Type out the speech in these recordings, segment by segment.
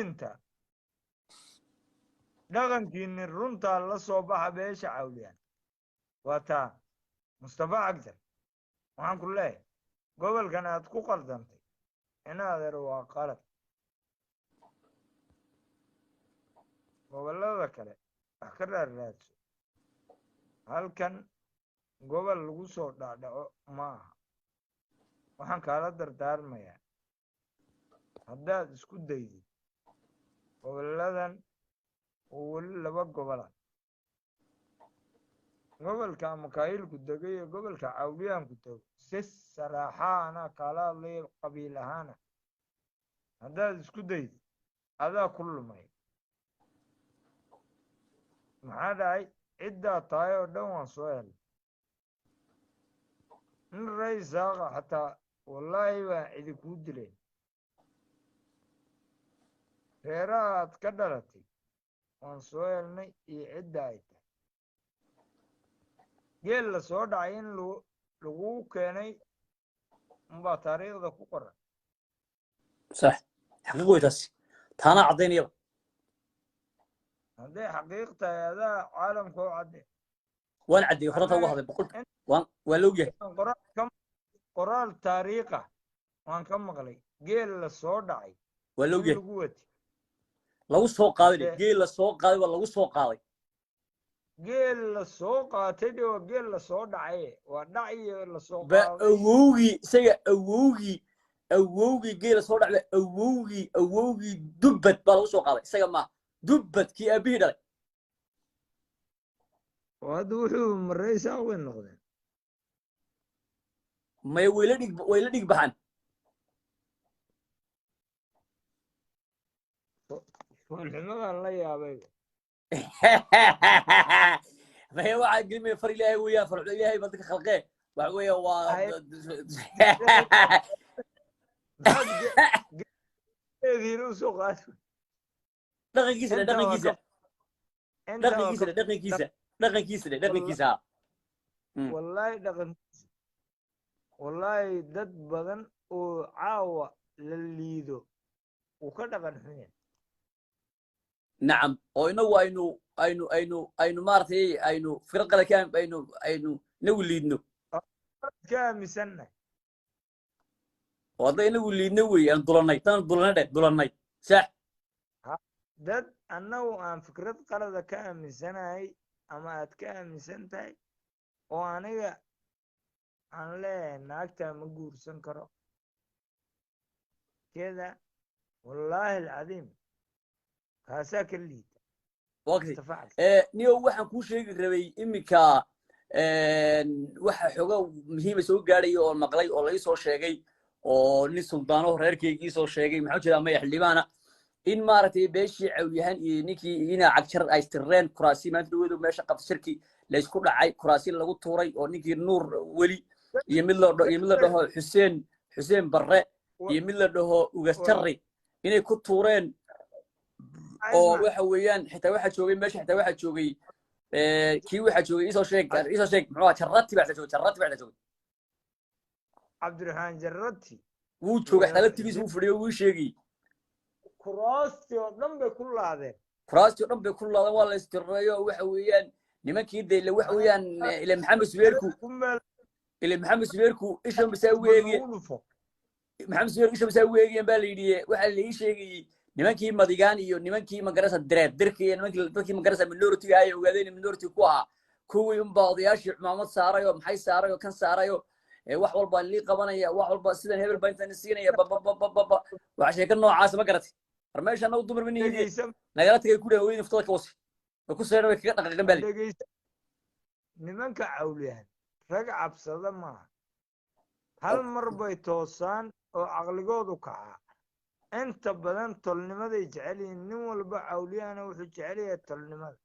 inta dhaqankiinni runtaa la soo baxa beesha cawliyaan waa taa mustafa cagdar waxaan ku leeyahay gobolkan aad ku qaldantay inaadeer waa qalad gobollada kale wax ka raarraadso halkan gobol lagu soo dhacdhaco ma aha waxaan kaala dardaarmayaa haddaad isku daydid gobolladan oo weli laba gobola gobolka makaayilku dego iyo gobolka cawliyaanku dego si saraaxaana kaala hadlaya qabiil ahaana haddaad isku daydid adaa ku lumay maxaa dhacay ciddaa tahay oo dhan waan soo helay nin raysaaqa xataa wallaahi baan cidi kuu dileen reeraha aad ka dhalatay waan soo helnay iyo cidda ay tahay geel la soo dhacay in laguu keenay unbaa taariikhda ku qoran sax xaqiiq wey taasi taana caddaynayaba hadday xaqiiq tahay adaa caalamka oo cadde waan caddeeyey horanta uga hadlay boqolka waa la ogyahay qoraal taariikha waan ka maqlay geel la soo dhacay waa la ogyahay lagu wati lagu soo qaaday geel la soo qaaday waa lagu soo qaaday geel la soo qaatay de waa geel la soo dhacay waa dhaciyo la soo ba qaaday awowgii isaga awowgii geel la soo dhacay awowgii dubbad baa lagu soo qaaday isaga ma dubbadkii aabihii dhalay hadda wuxuu maraysaa way noqdeen may way la dhig baxaan foolxumadan la yaabay may waxaa gelimaya far ilaahay weeyaan farxudo ilaahay baa dadka khalqee waxa weeya waa geediina usoo qaadi dhaqankiisa wallaahi dad badan oo caawa la liido uu ka dhaqan xun yahay nacam oo inagu aynu maaragtay aynu firqada ka aynu inagu liidno ka aaminsannahay oo hadda inagu liidno wey aan dulanay sax dad annagu aan fikrad qalada ka aaminsanahay ama aad ka aaminsan tahay oo aniga aan leeyahay naagtaa ma guursan karo keda wallaahi alcadiim kaasaa ka liita niyo waxaan kuu sheegi rabay iminka waxa xooga muhiima soo gaadhaya oo maqlay oo la ii soo sheegay oo nin suldaano reerkeyga ii soo sheegay maxaa jeedaa maya xildhibaana in maaragtay beeshii cawlyahan iyo ninkii inaa cagjar ay tirreen kuraasi maanta dhaweedu meesha qabta shirki laysku dhacay kuraasi lagu tuuray oo ninkii nuur weli iyo mid la dhaho xuseen barre iyo mid la dhaho ugas jarri inay ku tuureen oo waxa weeyaan xitaa waxaa joogay meesha xitaa waxaa joogay kii waxaa joogay isoo sheeg muxuu ahaa jarrati baa joogay cabdiraxmaan jarrati wuu joogay xitaa laftigiisa wuu fadhiyo wuu sheegay kuraastii oo dhan bay ku laadeen waa la istirreeyo waxa weeyaan nimankii de ile waxa weeyaan ile maxamed subeerku isha masaa u eegayeen baa la yidhi waxaa la ii sheegayey nimankii madigaan iyo nimankii magarasa direed dirka iyo dadkii magarasa minority ay ogaadeen minority ku ahaa kuwii unbaa odayaashii cumaamad saaray oo maxay saaray oo kan saaray oo wax walba lii qabanaya wax walba sidan hebel baa intaan siinaya waxa sheeka noocaas ma garatay war meesha anagu dumar ma nihiin nagala tagay ku dhahay hooyadii naftada ka wasi way ku seedha way kaga dhaqaaqan baa li nimanka cawliyahan rag cabsada maaha hal mar bay toosaan oo caqligoodu kacaa inta badan tolnimaday jecel yihiin nin walba cawliyahana wuxuu jecel yahay tolnimada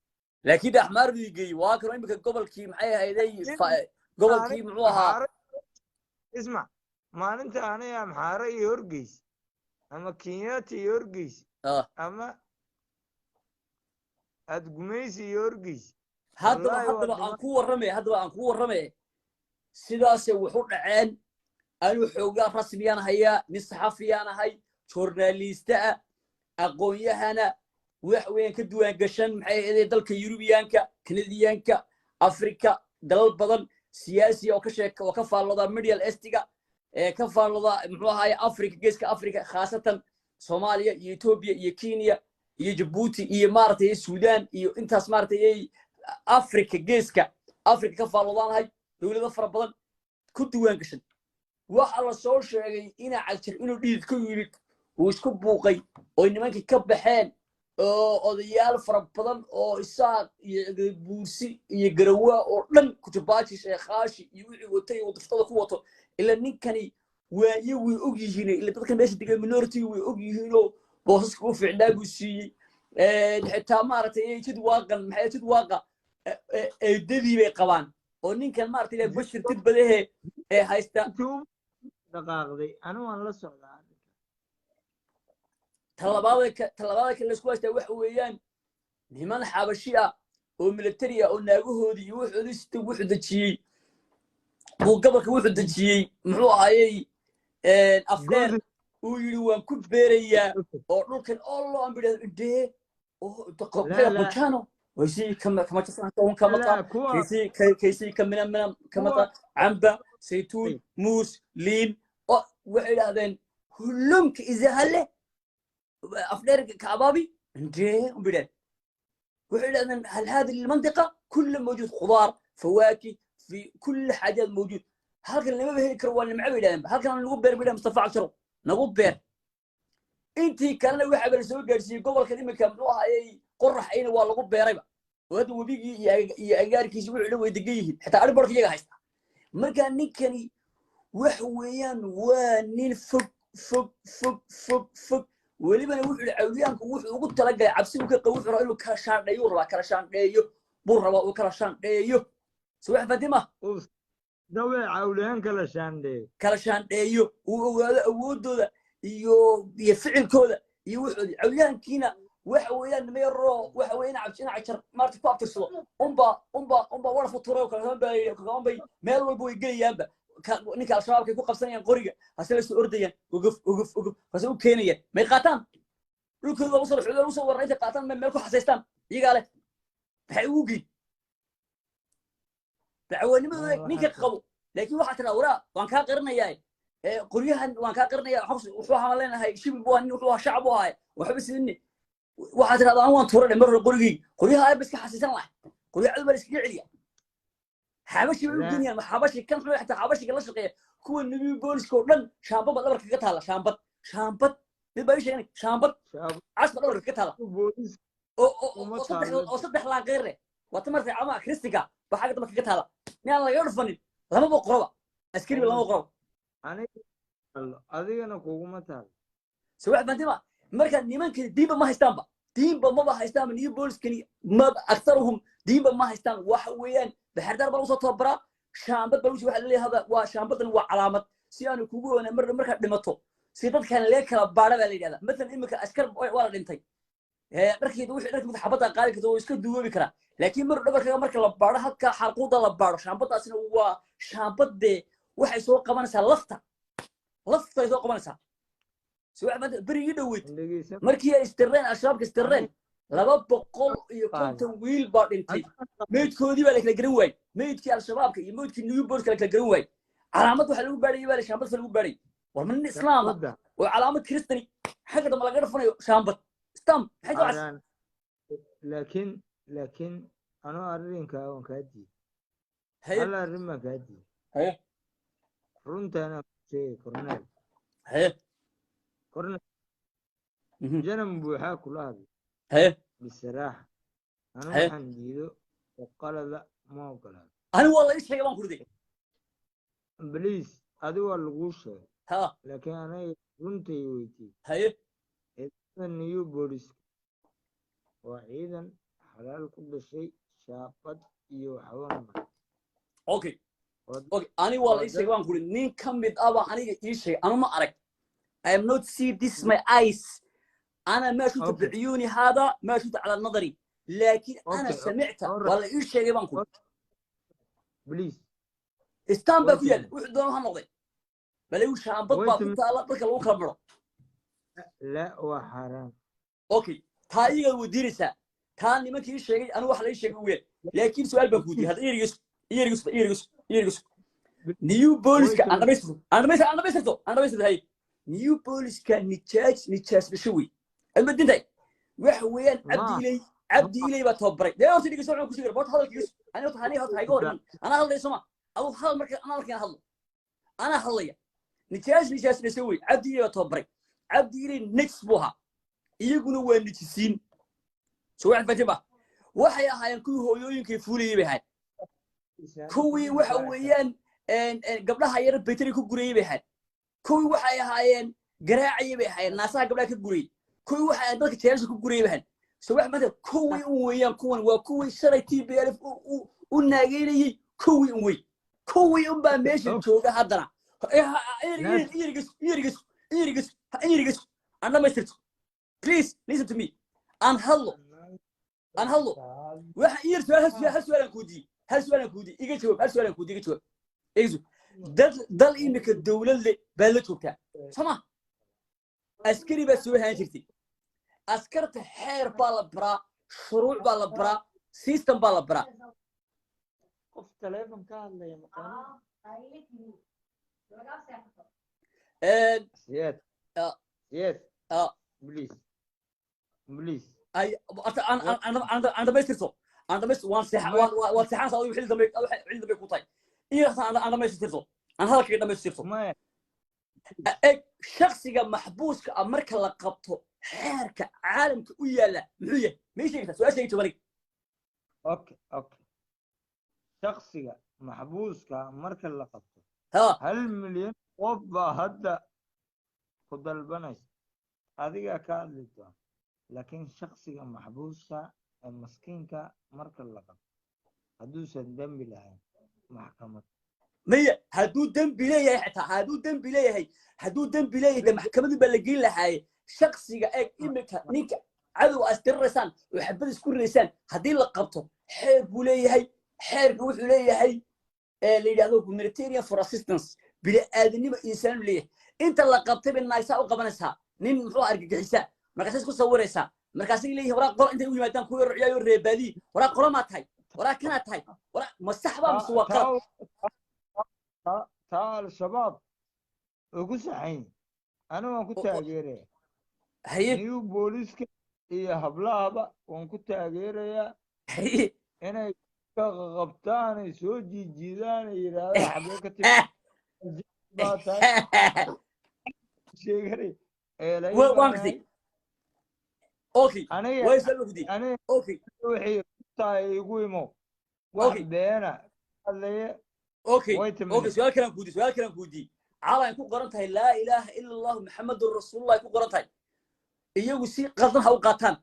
laakiin axmaar buu geeyey waa kan imika gobolkii maxay ahayday gobolkii muxuu ahaa ismac maalinta aniga amxaare iyo horgeysa ama kenyaati iyo horgeysa ama aad gumaysi iyo horgeysa haddaba aan ku warrame sidaase wuxu dhaceen anuu xoogaa rasmiyaan hayaa nin saxafiyaan ahay journalista ah aqoon-yahana wax weeyaan ka duwan gashan maxay ahayd dalka Yurubiyaanka Kanadiyaanka Afrika dalal badan siyaasi oo ka sheeka oo ka faallada Middle Eastiga ka faallada muxuu ahaay Afrika geeska Afrika khaasatan Soomaaliya iyo Ethiopia iyo Kenya iyo Djibouti iyo maartay Suudaan iyo intaas maartay Afrika geeska Afrika ka faalladaanahay dawlado fara badan ku duwan gashan waxa la soo sheegay inuu dhiid ku yimid uu isku buuqay oo nimankii ka baxeen oo odayaal fara badan oo isaaq iyo buursi iyo garawa oo dhan ku jabaaji sheekhashi iyo wixii watay oo daftada ku wato ila ninkani waa iyagu og yihiin ila dadka meesha degan minority way og yihiin oo boosaska u fiicnaa buu siiyey xitaa maartay jid waaqan maxay jid waaqa dadii bay qabaan oo ninkan maartay bashir tid badahe haysta dhaqaaqday anu aan la socdaa talabaadka la isku haystaa waxa weeyaan niman xabashi ah oo military ah oo naagahoodii iyo wuxuu sita wuxuu dajiyey uu gobolka wuxuu dajiyey muxuu ahaayey afdeer uu yidhi waan ku beerayaa oo dhulkan oo aan bidhaa indhee oo bujano ويسي كما تصنعون كمطا كيسي كمنا كمطا عنبة زيتون موس لين وحيد هذين كلهم إذا هلا أفدار كعبابي انتهي وبدأ وحيد هذين هل هذه المنطقة كل موجود خضار فواكه في كل حاجة موجود هذا اللي ما به كروان معبد هذا كان نقول بير بير مصطفى عشرة نقول بير انتي كان لو واحد بيسوي جالسين قبل كلمة كملوها أي قرح أين والله بيريبا وهذا وبيجي يأجارك يسوي علو يدقيه حتى أنا برضه يجي هايستا ما كان نكني وحويان وانين فك ولي بنا وحول عويان وقلت لقى عبسي وكقوح رأيه كرشان ديو ربا كرشان ديو بور ربا وكرشان ديو سوي فاطمة دوي عوليان كرشان ديو وهذا وده يفعل كذا يوحول عويان كينا وحويان ميرو وحويان عبسين عشر مارتي كوابتر سلو أمبا ورا فطورة وكلام بي ميل والبو يجي ينبا نيك الشباب كيكو قبسانيان قرية هسلس أرديان وقف فسوي كينيا ما يقاتان لو كذا وصل ورأيت قاتان من ملكو حسيستان يقاله حيوقي دعواني ما نيك قبو لكن واحد الأوراق وان كان قرنا ياي قريها وان كان قرنا ياي حبس وحوها لنا هاي شيء بواني وحوها شعب وهاي وحبس إني واحد هذا وان تورنا مرة قريها هاي بس كحسيستان الله قريها عذب بس كعليا حبشي بالدنيا ما حبشي كان حلو حتى حبشي كلا شقيه كو النبي بوليس كودن شامبا بدبر كغا تالا شامبا بيبايش يعني شامبا عشر بدبر كغا تالا بوليس او صدح لا غيره وتمرت عما كريستيكا بحاجه دبر كغا تالا ميان لا يرفن لما بقربا اسكري لما بقرب انا adigana kuguma taal سواء بنتما marka nimanka diiba ma haystaan ba diiba ma haystaan ni booliskani ma aktharuhum diiba ma haystaan waxa weeyaan بحردار بلوصة توبرا شامبد بلوصة واحد اللي هذا وشامبد وعلامات سيانو كوجو أنا مرة دمتو سيدات كان ليك بارا بالي هذا مثلا إمك أشكر ولا دنتي مركي دوش إنك متحبطة قالك تو يسكت دوه بكرة لكن مرة لبارا هكا حلقودا لبارا شامبد أصلا هو شامبد ده واحد يسوق كمان لفتا يسوق كمان سواء ما بري يدويت مركي استرين أشرب استرين لما بقول يكون تنويل بعد انتي ميت كودي بالك الجروي ميت كي الشباب كي ميت كي نيو بورس كلك الجروي علامات وحلو باري بالك شامبت في الباري ومن الإسلام وعلامة كريستني حاجة ما لقينا فني شامبت استم حاجة عس لكن أنا أرين كادي هي أنا أرين ما كادي هي رنت أنا شيء كورنيل هي جنم بوحة كلها هي بصراحة أنا عندي وقال لا ما وقال أنا والله إيش حاجة ما كردي بليز أدو الغوشة ها لكن أنا كنت يوتي هي إذا نيو بوليس وإذا حلال كل شيء شابت يو حوان أوكي أنا والله إيش حاجة ما كردي نين كم بيتابع أنا إيش حاجة أنا ما أعرف I am not see this my eyes أنا ما شفت بعيوني هذا ما شفت على النظري لكن أنا سمعته والله إيش شيء بانكم بليز استنبأ فيها وحدهم هنقضي بل وش عم بطبع كنت على طريق الأخرى برا لا وحرام okay taa iyaga wadiiraysaa taa nimankii sheegay anu wax la sheegay weyn laakiin su'aal baan ku diiday hada iyarigus new police ka andhamaysto hay new police ka nijaas dhashay almadintay waxa weeyaan cabdi ilay baa tababaray dee horta dhigayso waxaan ku sheegay boorta hadalkiisu ani horta hayga hor ana hadlay soma aw hal marka ana halkan hadlo ana hadlaya nijaas dhashay wey cabdi ilay baa tababaray cabdi ilay next buha iyaguna waa nijisiin soo wax fajaba waxay ahaayeen kuwii hooyooyinkay fuulayay bay ahayd kuwii waxa weeyaan gabdhaha yar baytari ku gurayay bay ahayd kuwii waxay ahaayeen garaacayay bay ahaayeen naasaha gabdhaha ka gurayay kuwii waxay ahaayeen dadka jeelka ku gurayay bay ahayd soo wax maanta kuwii weeyaan kuwan waa kuwii shalay TPLF u naageynayay kuwii baa meesha jooga haddana iyarigas anna ma jirto please listen to me an hallo waxa iyar hal su'aalan kuudi iga jawaab dal imika dawladle baa la joogtaa sama askari baa soo haan jirtay askarta xeer baa la baraa shuruuc baa la baraa system baa la baraa qof telefoon ka hadlaya maqaan yes please ay أنا ما يصيرته أنا بس وان سحان صادق حيل دم كوتاي إيه أنا ما يصيرته أنا هذا كده ما يصيرته شخص جا محبوس كأمريكا لقبته حركة عالم كويلا معيه مش كده سؤال شيء تبارك أوكي شخص جا محبوس كأمريكا لقبته هل مليون قبة هذا خد البنش هذه كان لكن شخصيا محبوسة المسكين مركز اللقب هدوس الدم بلاي محكمة مية هدو دم بلاي حتى هدو دم بلاي ده محكمة بلقين لهاي شخصيا اك إمك نيك عدو أستر رسان ويحب يسكر رسان هدي لقبته حير بلاي هاي حير بوح بلاي هاي اللي يعطوك ميليتيريان فور اسيستنس بلا آدمي إنسان ليه أنت لقبته بالنايسة وقبنسها نين محو أرجع حساب markaas ku sawiraysa markaas ilaahay waraaq qol intay u yimaadaan ku ruuciyo reebadi waraaq qolo ma tahay waraaq kana tahay waraaq masaxba maswaqa taal shabaab ugu saxayn ana waan ku taageeray new police iyo hablahaba waan ku taageeraya inay ka qabtaan ay soo jiidaan yiraahdo xablo ka timi sheegay وانكتي اوكي ويش الوقتي اوكي وحي تاي يقوموا واحد بينا اوكي سؤال كلام كودي على يكون قرنتها لا اله الا الله محمد رسول الله يكون قرنتها iyagu si qaldan ha u qaataan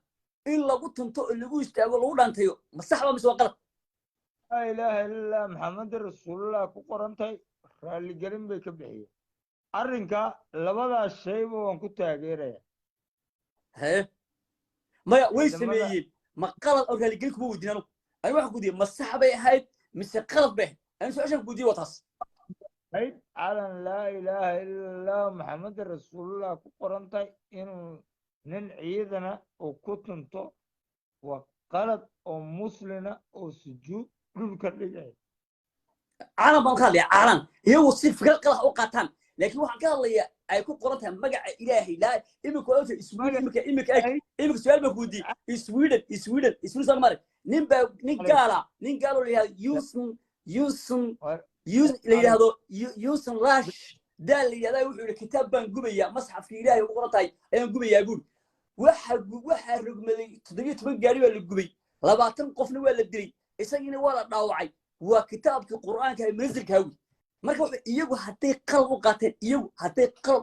in lagu tunto lagu istaago lagu dhaantayo masaxba mise waa qalad la ilaha illa maxamed rasuulullah ku qorantay raali gelin bay ka bixiyeen arrinka labadaas shayba waan ku taageeraya maya way sameeyeen ma qalad oo raali gelin kuma weydiinano ay waxa ku diiday masax bay ahayd mise qalad bay aan su'aashan ku diiday wataas hayb calan laa ilaaha illallah maxamed rasuulullah ku qorantay inuu nin ciidana oo ku tunto waa qalad oo muslina oo sujuud dhulka dhigay calan baan ka hadlaya calan iyagu si fikir qalad u qaataan laakiin waxaan ka hadlayaa ay ku qorantahay magaca ilaahay laa imika wada imika su'aal baa ku diiday Sweden Soomaali nin gaalo leeyahay yusun lash daal leeyahay wuxuu yiri kitaab baan gubaya masxafka ilaahay ugu qorantahay ayaan gubayaa buul waxa rugmaday 17 gaari waa la gubay 20 qofna waa la dilay isagina waa la dhaawacay waa kitaabka quraanka ee manzilka hawi marka iyagu haday qalad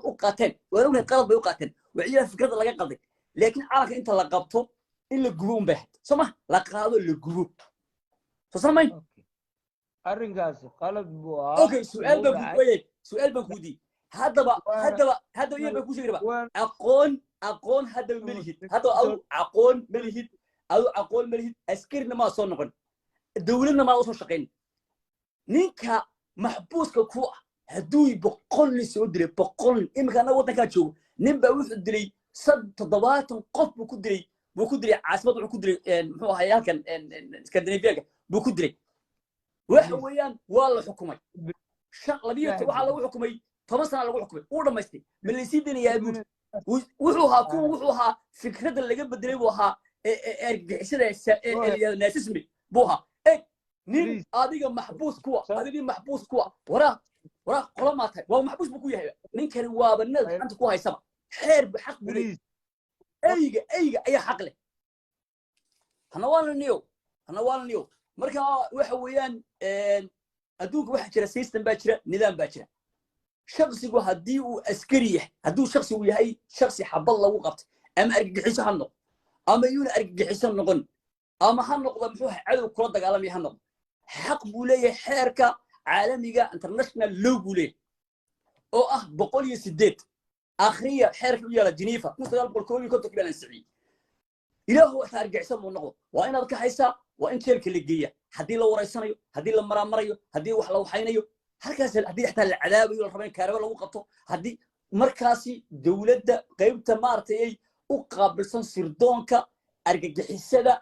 u qaateen waa qalad bay u qaateen waciila fikrada laga qalday laakiin calanka inta la qabto in la gubo baahan soma la qaado la gubo soo samay arrinkaas qalad buu okay su'aal baan ku diiday hadaba iyaga ku sheegay aqoon hadda malihid hadda aqoon malihid askarina ma soo noqon dawladna ma soo shaqeyn ninka maxbuuska ku haduu 100 soo dilay 100 imika wadanka joogo nin baa wuxuu dilay toddobaatan qof buu ku dilay caasimad wuxuu ku dilay muxuu ahaay halkan Scandinavia buu ku dilay waxa weeyaan waa la xukumay waxaa lagu xukumay 10 sano lagu xukumay uu dhamaystay malaysia dinayaa wuxuu ahaa fikradda laga bedelay buu ahaa ergixisada naasismi buu ahaa nin adiga maxbuus kuwa waraa qola ma tahay waa maxbuus buu ku yahay ninkani waaba nad gacanta ku haysaba xeer ba xaq buu leeyahay ayga ayaa xaq leh hana waa niyo marka waxa weeyaan adduunka waxa jira system baa jira nidaam baa jira shakhsigu haddii uu askari yahay hadduu shakhsigu yahay shakhsi xabad lagu qabtay ama argagixiso ha noqdo ama yuuna argagixiso noqon ama ha noqdo muxuu cadow kula dagaalamaya ha noqdo xaq buu leeyahay xeerka caalamiga international law buu leeyahay oo ah 108 akhriya xeerka u yaala Geneva 1951 baan ansixiyay ilaahu waxa argagixiso muu noqdo waa inaad ka haysaa waa in jeelka la geeyaa haddii la wareysanayo haddii la maraamarayo haddii wax la waxaynayo halkaas haddii xataa la cadaabayo la rabayn kaaraba lagu qabto haddii markaasi dawladda qaybta maartay ay u qaabilsan sirdoonka argagixisada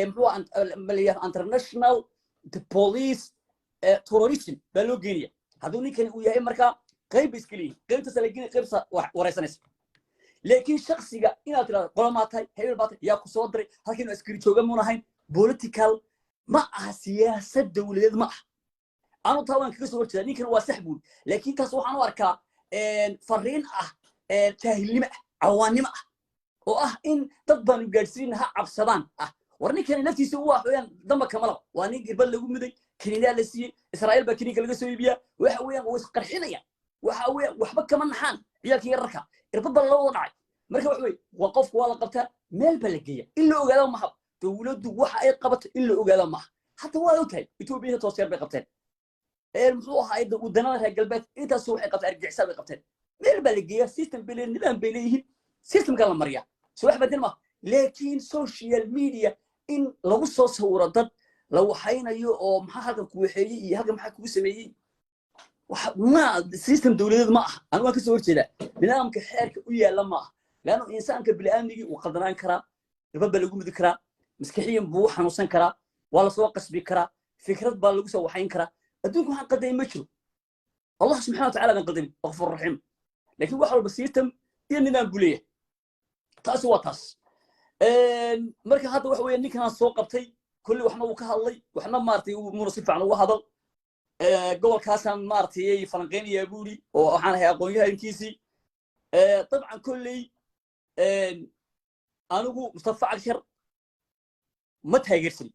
muxuu international police terrorism baa loo geenaya hadduu ninkani uu yahay markaa qayb iskaliya qaybtaas la geenay qaybta wareysanaysa laakiin shakhsiga inaad tiraahdo qolama tahay hebel baa yaa ku soo diray halkii inuu askari jooga muun ahayn political ma aha siyaasad dawladeed ma aha أنا طبعاً كيس ورثة لكن هو سحبون لكن تصوح أنا وركا فرين تهلمة عوانمة إن تضمن جالسين ها عبسبان ورني كان نفسي سوا حويان ضم كملا واني قبل لقوم مدي كنينا لسي إسرائيل بكني كلا سوي بيا وحويان وسقرحنا يا وحويان وحبك كمان حان ياك يركها يرفض الله وضعي مركب حوي وقف ولا قبتها مال بلقية إلا وقالوا ما حب تولد وح أي قبت إلا وقالوا ما حتى ولا وتهي يتوبيه توصير بقبتين الموضوع هاي ودنا هالقلبات أنت سوي قبت أرجع سابق قبتين مال بلقية سيستم بلي النظام بليه سيستم كلام مريا سوي بدل ما لكن سوشيال ميديا إن لو صور ضد لو حينا يو ما حدا كويحي هذا ما حدا كويسمي ما سيستم دولي ما أنا ما كسور كذا نظام كحرك ويا لما لأنه إنسان كبلامني وقدران كرا يبقى لقوم ذكرى مسكحين بوح نصين كرا ولا سواق قصبي كرا فكرة بالغ سو وحين كرا أدونكم حق قديم مشرو الله سبحانه وتعالى من قديم أغفر الرحيم لكن واحد بس يتم إننا نقوليه تاس وتاس مركز هذا وحوي إني كان السوق بتي كل وحنا وكهالي وحنا مارتي ومنصف عن وهذا قول كاسان مارتي فلنقين يا بولي وحنا هي أقولها إنكيسي طبعا كلي أنا أقول مصطفى عشر متى يرسل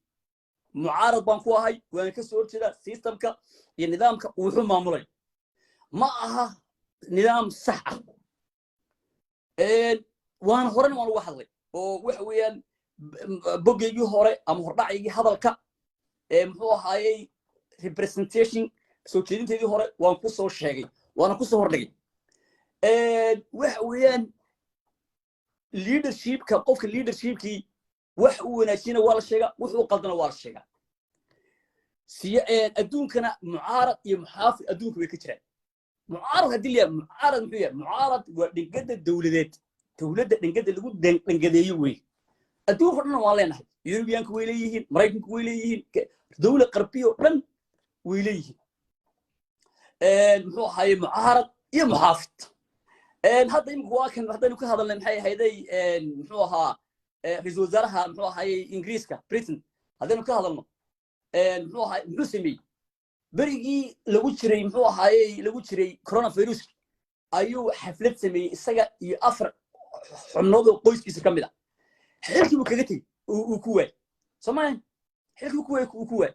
معارض بانكوهاي وأنا كسر كذا سيستمك النظامك وحوم معمولي معها نظام صحة وأنا هرن وأنا واحد وحويان بقي يجي هراء أم هراء يجي هذا الك هو هاي representation سوتشين تيجي هراء وأنا كسر شيء وأنا كسر هرني وحويان leadership كقف leadership كي وحو ناسينا ولا شيء وحو قدنا ولا شيء أدون كنا معارض يمحافظ أدون كبير معارض هدي معارض محير معارض ونقد الدولات دولة نقد اللي قد نقد يوي أدون فرنا والله يوروبيان كويليين مريكان كويليين دولة غربية لن ويليين هو هاي معارض يمحافظ هذا يمكن هذا نكون هذا اللي محي هيدي هو ها رئيس وزراء محو هاي إنجليزكا بريتن هذا نكون هذا محو هاي نسمي بريجي لو تشري محو هاي لو تشري كورونا فيروس أيو حفلة سمي السجا يأفر حمناض قويس كيس كاملة حركي مكجتي وكوي سمعين حركي وكوي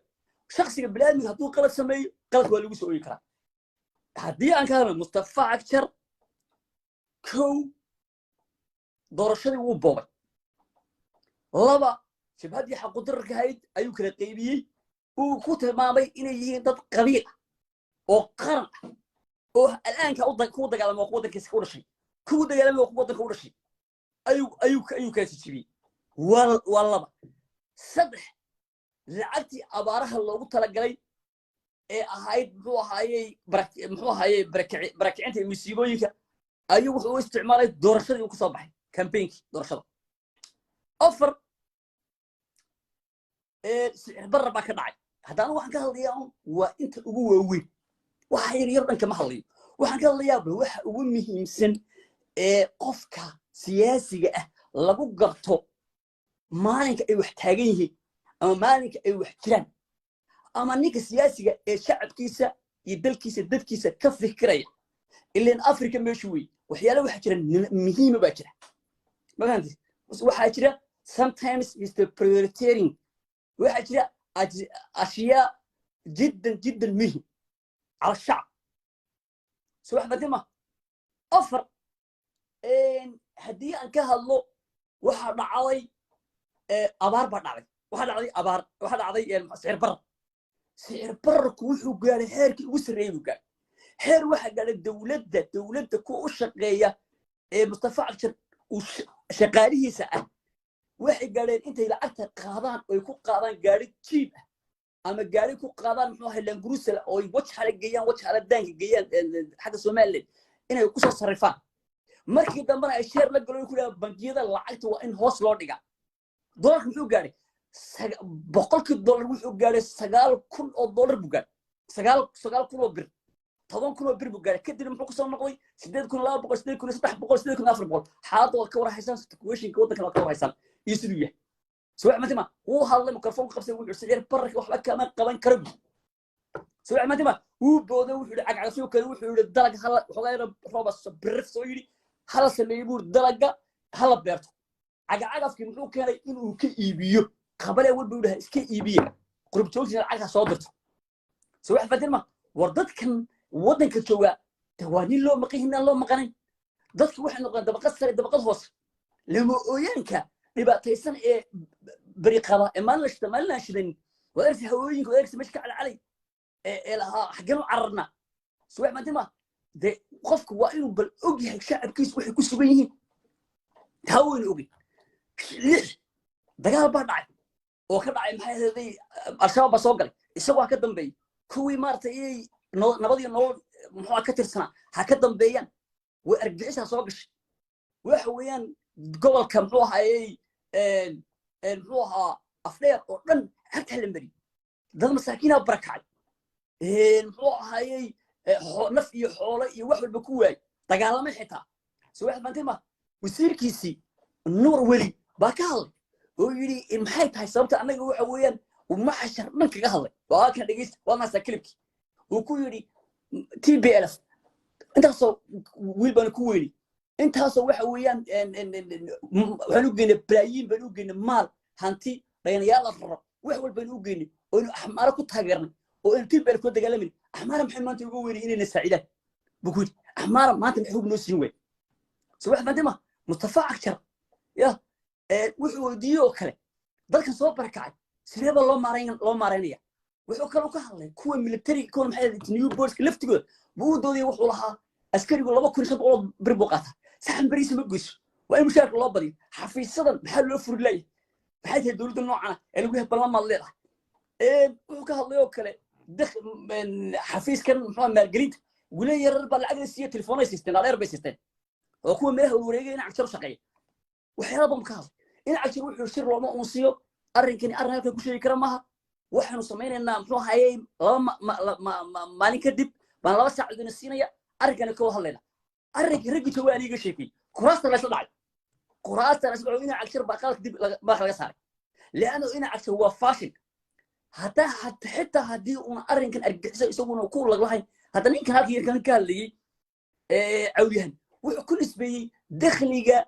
شخص بلاد من هتو قلت سمي قلت ولا يسوي كلام هدي أنا كلام مصطفى أكثر كو دورشة وبوبي لبا شبهدي حق درك هيد أيو كلا قيبي وكتب ما بي إنه يجين ضد قبيلة وقرن الآن كودك على موقودك يسكور شيء كودك على موقودك يسكور شيء أيو كاسي والله صدح لعبتي أبارها اللي قلت لك لي هاي هاي بركعين المسيبويك أيو هو استعمال دورشة وكصباحي campaignki doorashada offer sicir barar baa ka dhacay haddana waxaan ka hadlayaa waa inta ugu waaweyn waxa yar dhanka ma hadlayo waxaan ka hadlayaa bal waxa ugu muhiimsan qofka siyaasiga ah lagu garto maalinka ay wax taagan yihiin ama maalinka ay wax jiraan ama ninka siyaasiga shacabkiisa iyo dalkiisa dadkiisa ka fikiraya ilaan afrika meeshu wey waxyaalo waxa jira muhiima baa jira maganti waxaa jira sometimes is the prioritarian waxa jira ashyaa jiddan muhim على الشعب سواء بدمه أفر هدي أن كهالله واحد عضي أبار بدعي واحد عضي أبار واحد عضي سعر بر كوحو قال هيرك وسريبو قال هير واحد قال دولة كو شقية مصطفى عشر وشقاليه ساعة واحد قال أنت إذا أنت قاضان ويكون قاضان قال تجيب ama gaari ku qaadaan muxuu ahaa languruusal oo waj xala geeyaan waj xala daanka geeyaan xagga Soomaaliland inay ku soo sarifaan markii dambana ay share la galo ku leeyahay bangiyada lacagta waa in hoos loo dhigaa dollarku wuxuu gaaray $100 wuxuu gaaray $9,000 oo dollar buu gaaray 9,000 oo bir 10,000 oo bir buu gaaray kadib muxuu ku soo noqday 8,200 8,300 8,400 xaalada waa ka warhaysan situationka waddanka ka warhaysan iyo sidoo yahay سواء مثلا هو هذا الميكروفون قبسه وسعر برك وحلا كمان قبان كرب سواء مثلا هو بوده وحول على سوق كان وحول الدرجة هلا وحلا ربع برف سويري هلا سليبور درجة هلا بيرته عقعد في محلو كان إنه كإيبيو قبل أول بوده كإيبيو قرب توجه على صادرته سواء مثلا وردت كان وضن كتوه تواني لو مقيهنا لو مقارن ضدك واحد نقطة دبقة هوس لما أوينك dhibaataysan bariiqada imaan la ishtimaal shidin wadarsi hawooyinka wadarsi mashka علي laha xaganu cararna suwax madima de qofku waa inuu bal og yahay shacabkiisu waxay ku sugan yihiin haween ogi dagaal baa dhacay oo ka dhacay maxay ahayd al-shabaab soo galay isagoo ka dambeeyay kuwii maartay nabadii nolol muxuu ka tirsanaa ha ka dambeeyaan way argixisa soo gashay waxa weeyaan gobolka muxuu ahaayay muxuu ahaa afdheer oo dhan hagta la mari dad masaakiin ah barakacay muxuu ahaayay naf iyo xoolo iyo wax walba ku waay dagaalamay xitaa soo wax maantayma wasiirkiisii nuur weli baa ka hadlay oo yiri maxay tahay sababta anaga waxa weeyaan uma xashar dhan kaga hadlay waa kan dhageyst waa maasa clipki uu ku yiri TPLF intaasoo wiil baan ku weynay intaasoo waxa weeyaan waxaan u geynay balaayiin baan u geynay maal hanti dhaynayaal la raro wax walba u geynay oo axmaara ku taageernay oo intii beel ku dagaalamin axmaara maxay maanta ugu weynay inay saacidaan bukuud axmaara maanta maxay noo siin way soo wax maanta Mustafa Akshar ya wuxuu wadiyo kale dadka soo barakacay sideeba loo maareynaya wuxuu kale ka hadlay kuwa military kuwa maxay new boards laftigooda buu doodiyay wuxuu lahaa askarigu 2,500 bir buu qaata saxan bariis ma goyso waa in mushaar loo badiyo xafiisadan maxaa loo furlay maxay tahay dawladda noocan ee lagu heeban ma leedahay wuxuu ka hadlay oo kale xafiiskan muxuu maalgelinta wala yarar baa lacag siiya telefoonay system adeer bay system oo kuwa meelaha wareegay in actar shaqeeyo waxyaabo badan ka hadlay in actar wuxuu shir looma unsiyo arrinkani arrin halka ku sheegi kara maaha waxaanu sameeynaa muxuu hayay maalin kadib baan 2 saac idin siinaya arrinkani ka hadlayna arrinka ragga jawaani iga sheekay kuraasta la dhacay kuraasta la soo in actar baa qalad dib laga saaray laana in actar waa fashion حتى هدي أنا أرين كان أرجع يسوونه كل لغلاين هذا نين كان هالكي كان كاللي عوديهن وكل اسبوع دخلي جا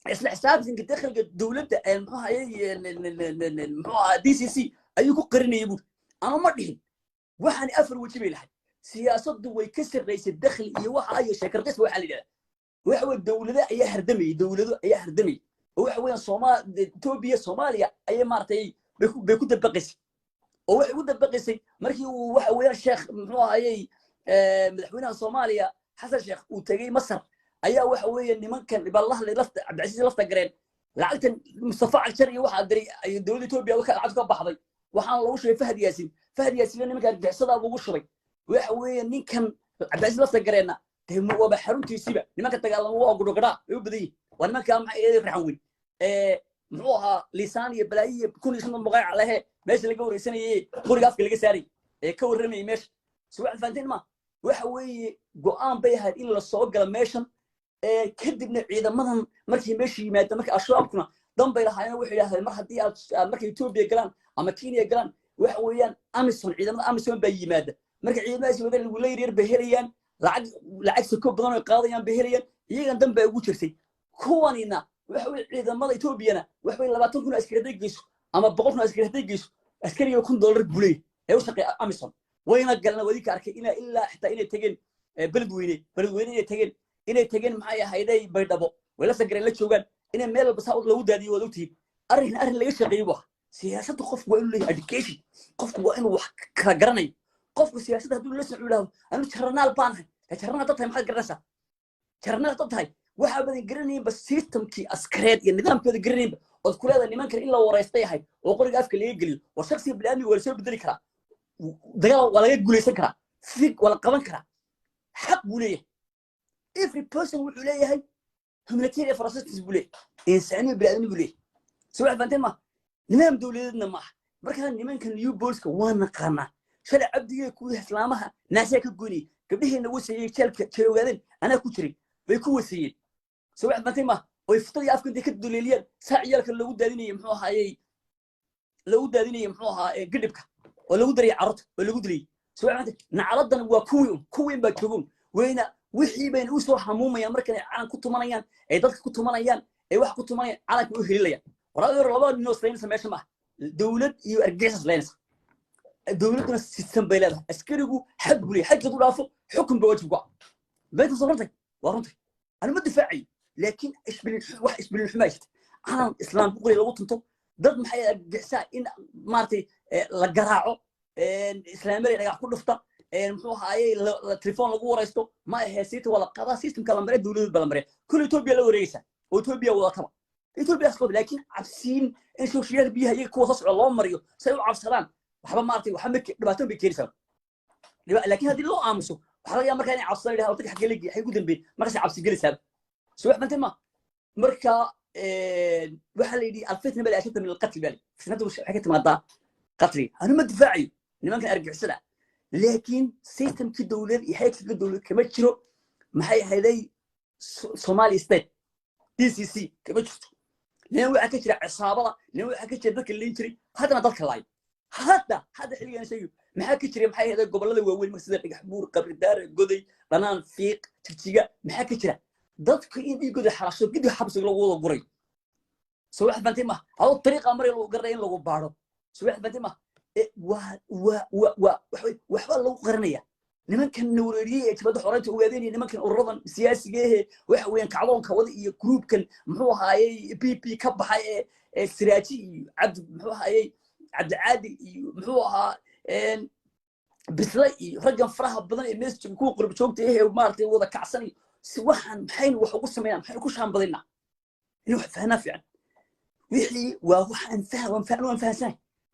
إصلاح حساب زين دخل الدولة المها المها DCC أيكو قرني يبود أنا ما أدري واحد أفر وتبي لحد سياسة دوي كسر رئيس الدخل يوحى أي شكر قسم واحد اللي وحول الدولة ده أي هردمي دولة أي هردمي وحول توبيا صوماليا أي مرتي بيكون دبقس oo wax ugu dabaqisay markii uu waxa weeyaan sheekh muxuu ahaayay madaxweynaha Soomaaliya Xasan Sheekh uu tagay Masar ayaa waxa weeyaan nimankan iballaha lafta Cabdicasiis lafta gareen lacagtan Mustafa Akshar iyo waxa diray ay dawladda Itoobiya waxa lacag ka baxday waxaan lagu sheegay Fahad Yaasin nimanka argixisada ugu shubay waxa weeyaan ninkan Cabdicasiis lafta gareena deemo waba xaruntiisiba nimanka dagaalamo waa gudogada ay u badiyay وانا كان رحوين محوها لساني بلاي كل شيء مقاع عليها ماشي اللي قوري سنه قوري قافك اللي ساري كورمي ماشي سواء فانتين ما waxa weeye go'aan bay ahayd in la soo galo meeshan kadibna ciidamadan markii meesha yimaada markii ashaabkuna danbay lahaayeen waxay yiraahdeen mar haddii aad markii Ethiopia galaan ama Kenya galaan waxa weeyaan Amazon ciidamada Amazon bay yimaada markii ciidamadaasi wada lagu leeyahay bay helayaan lacag soo badan oo qaadayaan bay helayaan iyagan danbay ugu jirtay kuwanina waxa weeye ciidamada Ethiopia waxa weeye 20,000 askari degeyso ama 100,000 askari degeyso askariga $1,000 bulay ee u shaqeeya Amazon وين قالنا وديك أركي إلا حتى إني تجين بلد ويني إني تجين معايا هيداي بيدابو ولا سجل لك شو قال إني ميل بس هقول لو دادي ولو تيب أرهن ليش غيبه سياسة قف وين له education قف وين وح كجرني قف سياسة هدول لسه علاهم أنا شرنا البانه شرنا تطهي محل جرسة شرنا تطهي وحاب الجرني بس سيستم كي أسكريت يعني نظام كذا جرني وكل هذا اللي ما كان إلا ورئيسته هاي وقول قافك اللي يجري وشخصي بالأمي ورسول بدري دجال ولا يقول يسكره فيك ولا قبل كره حق بوليه every person وحوليه هاي هم نتيجة فرصة بوليه إنساني بالأدمي بوليه سواء فانتين ما نمام دولتنا ما بركان نمان كان يو بولسك وانا قرنا شلع عبدي يكون إسلامها ناسك الجوني قبله إنه وسيء كلو قادين أنا كتري بيكون وسيء سواء فانتين ما ويفطري أفكار ديك الدولية ساعي لك لو داديني يمحوها هاي لو داديني يمحوها قلبك ولو دري عرض ولو دري سواء عندك نعرضنا وكوين بكون وين وحي بين أسوأ حمومة يا مركز عن كتب منيان أي ضد كتب منيان أي واحد كتب منيان على كل هلية ورأي الله الناس لين سمعش معه الدولة يرجعس لين الدولة السيستم بلادها أسكرجوا حق لي حق تضافوا حكم بوجه قاع بيت صورتك ورنتك أنا مدفعي لكن إيش بالحماية أنا الإسلام بقول لو تنتو ضد محيا جحساء إن مارتي لقراعه إسلامي رجع كل فتا محوها أي التليفون لقوا رئيسته ما هي سيت ولا قضاء سيستم كلامبري دولة بالمبري كل إثيوبيا له رئيسة وإثيوبيا ولا طبعا إثيوبيا أسقط لكن عبسين إن شو شيء بيها يكون تصل الله مريو سيو عبسلان وحب مارتي وحمك دباتهم بكيرسون لكن هذه لو أمسو وحلا يا مركاني عبسلان لها وتك حكي لك حيقول البيت مركز عبس جلس هذا سواء ما تما مركا وحلا يدي الفتنة بلا أشد من القتل بالي فتنة وش حكيت ما قتلي أنا مدفعي إني ممكن أرجع سلع لكن سيستم كدولة يحيك كدولة كما تشرو محي هذي صومالي ستيت DCC كما تشرو لأنه أكثر عصابة لأنه أكثر ذاك اللي يجري هذا ما ضل كلاي هذا حلي أنا شيء محي كثير محي هذا قبل هذا وين مسجد حبور قبر الدار قضي رنان فيق تكتيجا محي كثير ضد كإيدي قضي حراسة قضي حبس لو قري سواء فانتما أو الطريقة أمر لو قرين لو بارو سواء فانتما وحوال لو قرنية لمن كان نورية تبدو حرانته وياديني لمن كان الرضا سياسي جيه وين كعلون كوضي جروب كان محوها هاي بي كبها استراتيجي محوها هاي عبد العادي محوها بسلاي رجع فرها بدن الناس تكون قرب شوكتي هي ومارتي وذا كعسني سواحن حين وحقول سميان حين كوش هم بدنا إنه فهنا فعلا ويحلي ووحن فهم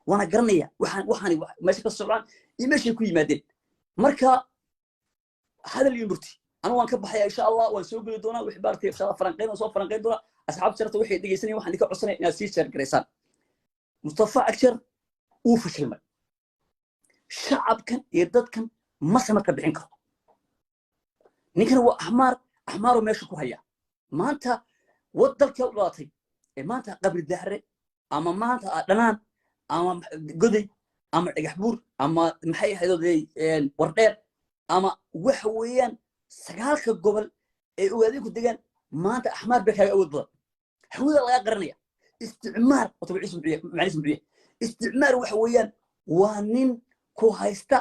وانا قرنيه وحاني ماشي كالصعبان يمشي كل مادين مركا هذا اللي يمرتي انا وان كبحيا ان شاء الله وان سوق لي دونا وحبارتي ان شاء الله فرنقين وصوف فرنقين دونا اصحاب شرطه وحي دغيسني waxaan ka codsanay inaad sii share gareysaan Mustafa Akshar uu fashilmay shacabkan iyo dadkan ma samarka bixin karo ninkan waa ahmaar oo meesha ku haya maanta wadalka u dhaatay maanta qabri dahre ama maanta dhanaan ama قدي ama dhagax buur ama maxay ahaydooday wardheer ama wax weeyaan sagaalka gobol ee ogaadeen ku degan maanta ahmaar bay kaga awood badan hawada laga qaranaya isticmaar oo tabiiciis macnihiisu isticmaar wax weeyaan waa nin ku haysta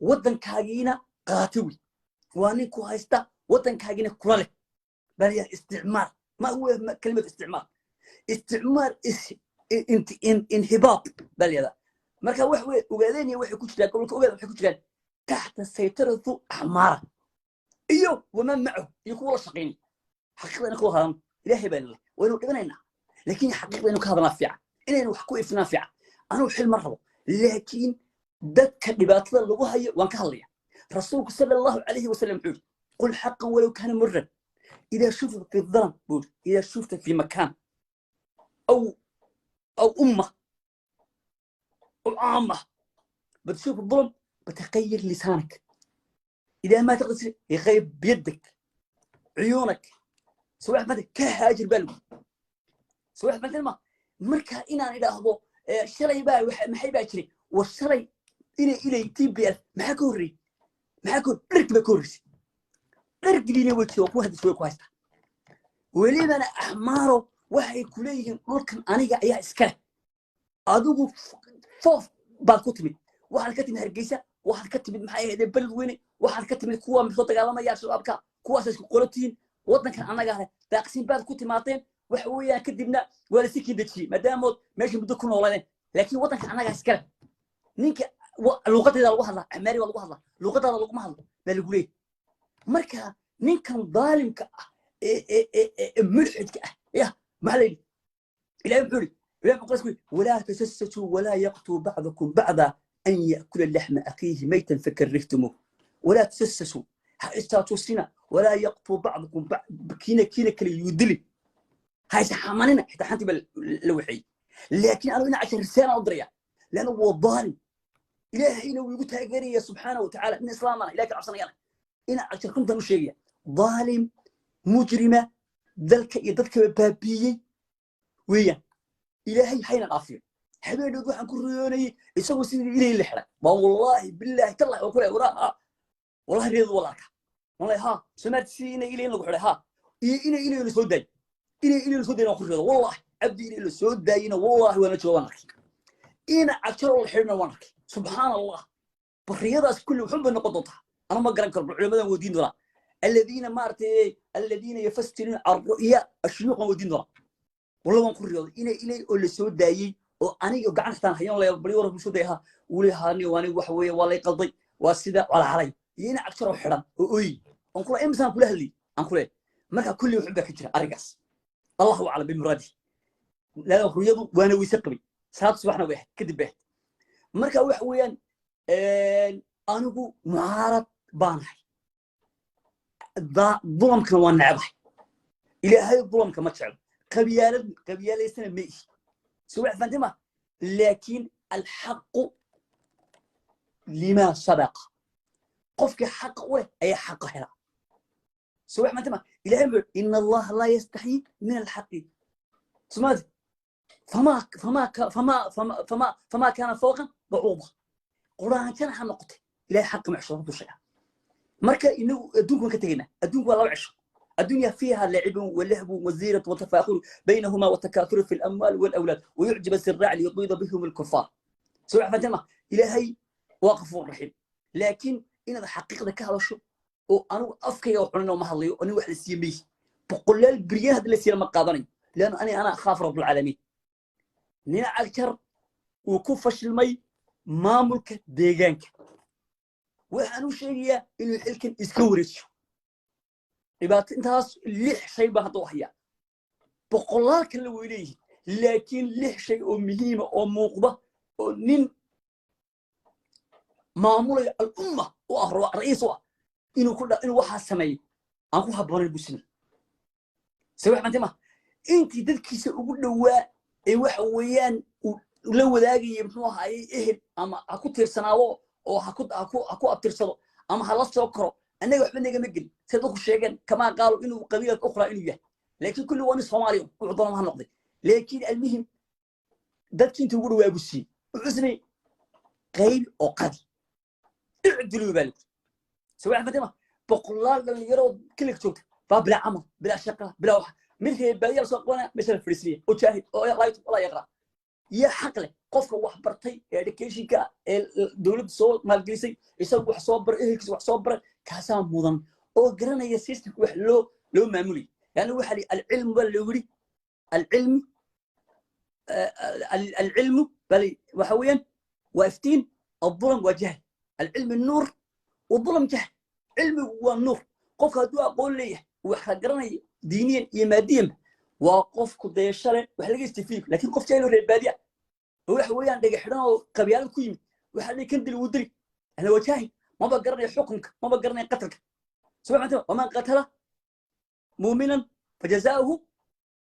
wadankaagiina qaatiwi waa nin ku haysta wadankaagiina kula leh bal ya isticmaar ma huwa كلمة استعمار انهباط بل يدا marka wax way ogaadeen waxay ku jiraan gobolka ogaad waxay ku jiraan taxta saytaradu ahmara iyo wama macu iyo kuwa shaqeyn xaqiiqdan ku hadan ilaahay baan waynu dhiganayna laakiin xaqiiqdan ka hadana fiican inaynu wax ku ifnaa fiican anu xil ma rabo laakiin dadka dhibaatada lagu hayo waan ka hadlaya rasuulku sallallahu alayhi wasallam qul haqqan walaw kana murran إذا شفت في الظلم بقول إذا شفت في مكان أو أمة أو عامة بتشوف الظلم بتغير لسانك. إذا ما تقدر يغير بيدك عيونك سواء مثلا كهاجر بالو سواء مثلا ما مركا إنا إلى هذا شري باي محي باكري والشري إلى تبي ما كوري ما كور ركب كورس رجلي وجهي وواحد شوي كويس ولما أنا أحمره وحي كليهم لكن أنا يا إسكال أدوب فوف بالكتب واحد كتب هرجيسة واحد كتب محي هذا بلد ويني واحد كتب الكوة من صوت قالما يا شباب كوة قلتين وطن كان أنا قاعد تقسيم بعد كتب معطين وحويا كدبنا ولا سكين دشي ما دام ماشي بدكم ولا لكن وطن كان أنا قاعد إسكال نيك لغتي ذا الوهلة عماري والوهلة لغتي ذا الوهلة ده اللي يقولي مركا نينكم ظالم ملحد يا معلي إلى يقولي إلى يقول ولا تسسسوا ولا يقتل بعضكم بعضا أن يأكل اللحم أخيه ميتا فكرهتموه ولا تسسسوا استاتوسنا ولا يقتل بعضكم كينا كلي يدلي هاي سحماننا حتى حنتي بالوحي لكن أنا عشان رسالة أضريا لأنه هو ظالم إلهي لو يقول تاجري سبحانه وتعالى من إسلامنا إلهك عصنا أنا إنا عشان كنت نشيء ظالم مجرمة ذلك يدك بابية ويا إلهي حين العافية حبيبي يقول عن كوريوني يسوي سيدي إلهي الحلا والله بالله تطلع وكل وراء والله ريض والله والله ها سمعت سينا إلهي نقول ها إلهي السوداء إلهي السوداء نأخذ والله عبدي إلهي السوداء والله وأنا شوانك إنا عشرة الحين وانك سبحان الله بالرياضة كله حب النقطة أنا ما قرأت العلماء ودين دولار الذين مارتي الذين يفسرون الرؤيا الشيوخ ودين دولار والله ما نقول رياضة إلى اللي سود دايي وأنا يقعد ثاني حيان لا يبلي ورا بسود دايها ولي هاني وأنا وحوي ولا يقضي والسيدة على علي ينا أكثر حرام وأي أنقول إيه مثلا كل أهلي أنقول ما كل يحبك كتير أرجس الله أعلم بمرادي لا رياضة وأنا ويسقبي ساعات صباحنا واحد كذب به مركا وحويان أنا معارض بانحي ظلم كمان نعبه إلى هاي الظلم كما تشعر قبيلة سنة ميش سواء فانتما لكن الحق لما سبق قفك حق ولا أي حق هنا سواء فانتما إلى إن الله لا يستحي من الحق سمعت فما كان فوقا بعوضة قرآن كان حنقطة إلى حق معشرة شيء مركا إنه الدنيا كتجنا الدنيا ولا عشق الدنيا فيها لعب ولهب وزينة وتفاخر بينهما وتكاثر في الأموال والأولاد ويعجب السراع ليطيد بهم الكفار سواء فجمع إلهي واقف الرحيم لكن إن الحقيقة كهذا شو وأنا أفكي وحنا وما هاللي وأنا واحد السيمي بقول البريان هذا اللي يصير مقاضني لأن أنا أخاف رب العالمين نينا أكثر وكفش المي ما ملك ديجانك وحنو شيء إنه الحلكن إسكوريش يبقى انتهاس لح شيء بهطوحيا بقولال كل ويليه لكن لح شيء مهم أو موقبة نين مامور الأمة وأهروا رئيسها إنه كل إنه واحد سمي أنكو حبان البسمي سواء ما تما أنت ذلك سأقول له وحويان ولو ذاقي يبنوها إيه أما أكو ترسناو أو أكو أبترسلو أما خلاص سكروا أنا يحبني جمجل سيدخل الشيء كما قالوا إنه قبيلة أخرى إنه جه لكن كل واحد صومالي وعضنا ما هنقضي لكن المهم ده كنت تقولوا يا أبو السين وعزني غير أقدي اعدلوا بالك سواء فتما بقول لهم يروا كل كتوت فبلا عمل بلا شقة بلا واحد من هي بليا سقونا مثل الفلسطينية وشاهد الله يقرأ يا حقله قفك واحد برتي education كا الدولة صوت مالجلسي يسوي واحد صبر إيش واحد صبر كاسام مضم أو قرنا يسيستك واحد لو معمولي يعني واحد العلم ولا يقولي العلم العلم بل وحويا وافتين الظلم وجهل العلم النور والظلم جهل علم هو النور قفك هدوء أقول لي واحد قرنا دينيا يماديا وقفك ده الشرع وحلقة يستفيد لكن قف شيء له ربادية هو حويان دقي حرام قبيال كويم وحلي كند الودري أنا وجاهي ما بقرني حكمك ما بقرني قتلك سمعت ومن قتله مؤمنا فجزاؤه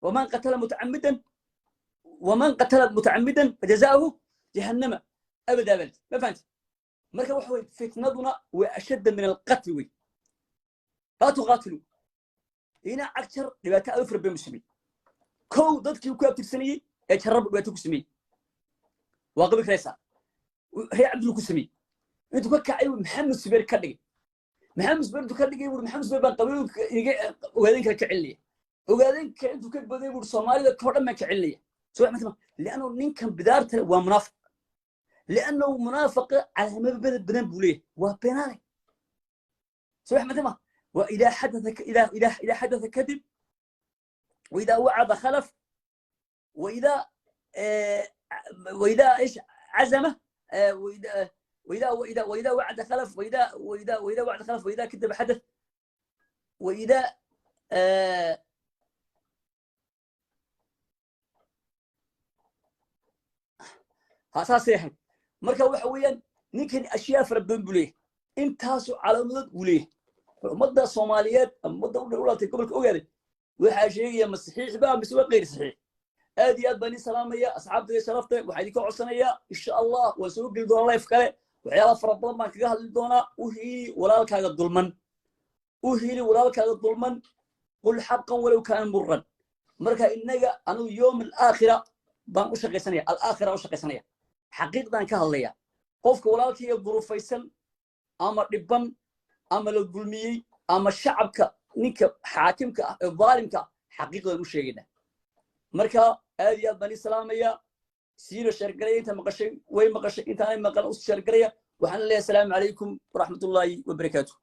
ومن قتل متعمدا فجزاؤه جهنم ابدا ابدا. ما فهمت؟ مركب وحوي فتنتنا واشد من القتل وي. لا تقاتلوا هنا اكثر دباتة أوفر بمسلمين كو ضدك وكاب ترسني يتهرب دباتة كسمي واقبك ريسا هي عبد الكسمي انتو كعي محمد سبير كدغي محمد سبير انتو كدغي محمد سبير بان قبيل وغادين كعليه وغادين انتو كبدي ور سوماليدا كودما كعليه سو مثلا لانه نين كان بدارته ومنافق لانه منافق على ما بدن بوليه وبينالي سو مثلا واذا حدث كذب واذا وعد خلف واذا ايش عزمه واذا وعد خلف واذا وعد خلف واذا كذب حدث واذا هاساسيح marka waxa weeyaan ninkan ashiya farabadan bulay intaas calaamad bulay umada Soomaaliyeed umada u dhawlatay gobolka ogaaday waxa sheegaya ma saxiix ba mise waa qeyr saxiix aad iyo aad bani salaamaya asxaabtay sharafta waxa idin ka codsanaya insha Allah waa soo gal doona live kale waxyaabo farabadan baan kaga hadli doonaa u hiili walaalkaaga dulman qul haqqan walaw kaan murran marka inaga anu yawm al-aakhira baan u shaqeysanaya al-aakhira u shaqeysanaya xaqiiqdan ka hadlaya qofka walaalkiiga durufaysan ama dhiban ama la dulmiyay ama shacabka ninka xaakimka ah ee zaalimka xaqiiqdan u sheegayna marka aad iyo aad bani salaamaya siina shargalay inta maqashay way maqashay inta ay maqal u shargalaya waxaan leeyahay assalaamu calaykum wa rahmatullaahi wa barakaatuh